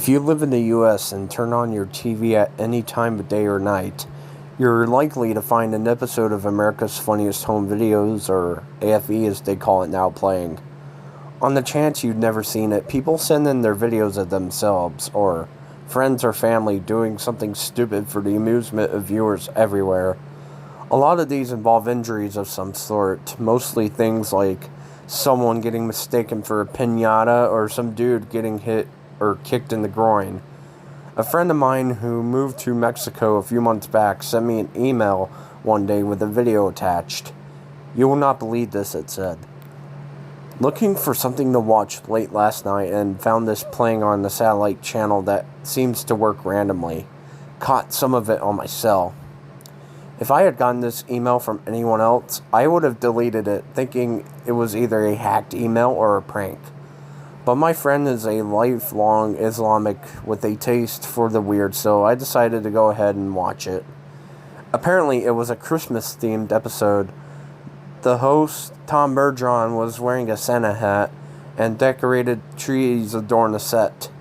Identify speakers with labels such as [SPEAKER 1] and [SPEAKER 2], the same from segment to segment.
[SPEAKER 1] If you live in the US and turn on your TV at any time of day or night, you're likely to find an episode of America's Funniest Home Videos, or AFE as they call it now, playing. On the chance you've never seen it, people send in their videos of themselves, or friends or family doing something stupid for the amusement of viewers everywhere. A lot of these involve injuries of some sort, mostly things like someone getting mistaken for a piñata or some dude getting hit or kicked in the groin. A friend of mine who moved to Mexico a few months back sent me an email one day with a video attached. "You will not believe this," it said. "Looking for something to watch late last night and found this playing on the satellite channel that seems to work randomly. Caught some of it on my cell. If I had gotten this email from anyone else, I would have deleted it, thinking it was either a hacked email or a prank. But my friend is a lifelong Islamic with a taste for the weird, so I decided to go ahead and watch it. Apparently, it was a Christmas-themed episode. The host, Tom Bergeron, was wearing a Santa hat, and decorated trees adorned the set.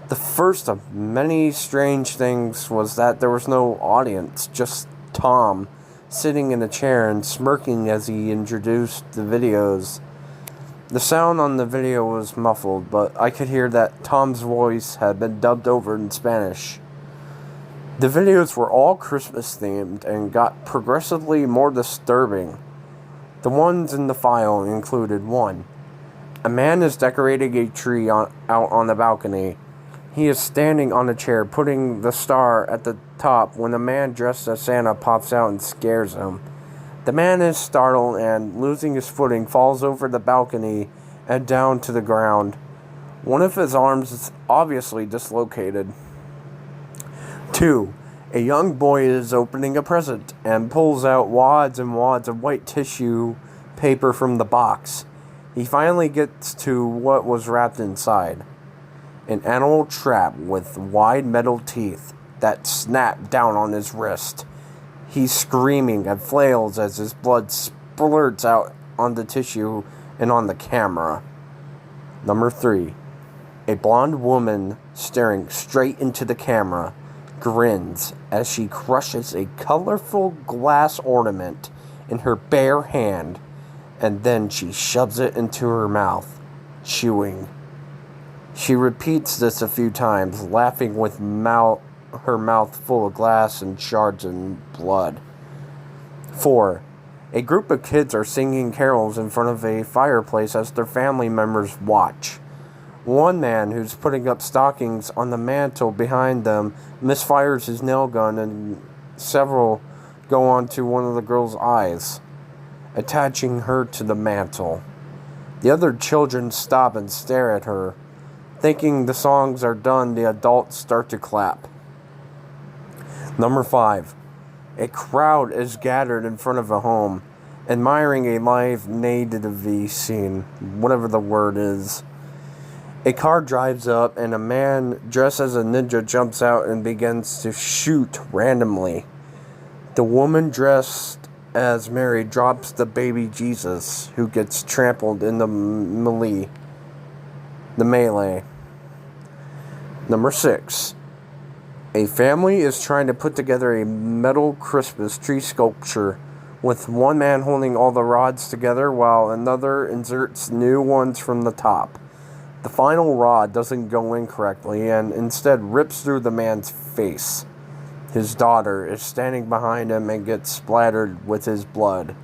[SPEAKER 1] The first of many strange things was that there was no audience, just Tom, sitting in a chair and smirking as he introduced the videos. The sound on the video was muffled, but I could hear that Tom's voice had been dubbed over in Spanish. The videos were all Christmas-themed and got progressively more disturbing. The ones in the file included 1. A man is decorating a tree out on the balcony. He is standing on a chair, putting the star at the top when a man dressed as Santa pops out and scares him. The man is startled and, losing his footing, falls over the balcony and down to the ground. One of his arms is obviously dislocated. 2. A young boy is opening a present and pulls out wads and wads of white tissue paper from the box. He finally gets to what was wrapped inside. An animal trap with wide metal teeth that snap down on his wrist. He's screaming and flails as his blood splurts out on the tissue and on the camera. 3. A blonde woman staring straight into the camera grins as she crushes a colorful glass ornament in her bare hand, and then she shoves it into her mouth, chewing. She repeats this a few times, laughing with her mouth full of glass and shards and blood. 4. A group of kids are singing carols in front of a fireplace as their family members watch. One man who's putting up stockings on the mantle behind them misfires his nail gun, and several go onto one of the girl's eyes, attaching her to the mantle. The other children stop and stare at her. Thinking the songs are done, the adults start to clap. 5. A crowd is gathered in front of a home, admiring a live nativity scene, whatever the word is. A car drives up, and a man dressed as a ninja jumps out and begins to shoot randomly. The woman dressed as Mary drops the baby Jesus, who gets trampled in the melee. 6. A family is trying to put together a metal Christmas tree sculpture, with one man holding all the rods together while another inserts new ones from the top. The final rod doesn't go in correctly and instead rips through the man's face. His daughter is standing behind him and gets splattered with his blood.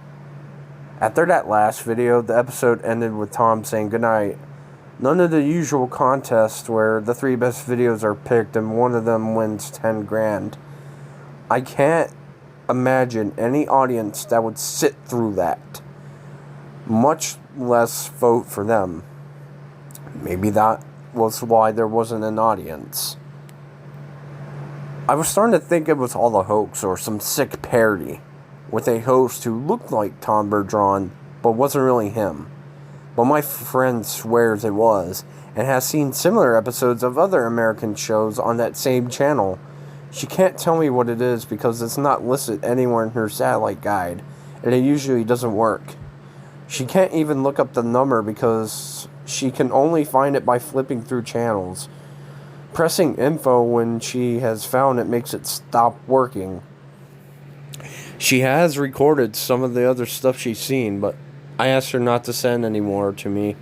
[SPEAKER 1] After that last video, the episode ended with Tom saying goodnight. None of the usual contests where the 3 best videos are picked and one of them wins 10 grand. I can't imagine any audience that would sit through that, much less vote for them. Maybe that was why there wasn't an audience. I was starting to think it was all a hoax or some sick parody, with a host who looked like Tom Bergeron but wasn't really him. But my friend swears it was, and has seen similar episodes of other American shows on that same channel. She can't tell me what it is because it's not listed anywhere in her satellite guide, and it usually doesn't work. She can't even look up the number because she can only find it by flipping through channels. Pressing info when she has found it makes it stop working. She has recorded some of the other stuff she's seen, but I asked her not to send any more to me.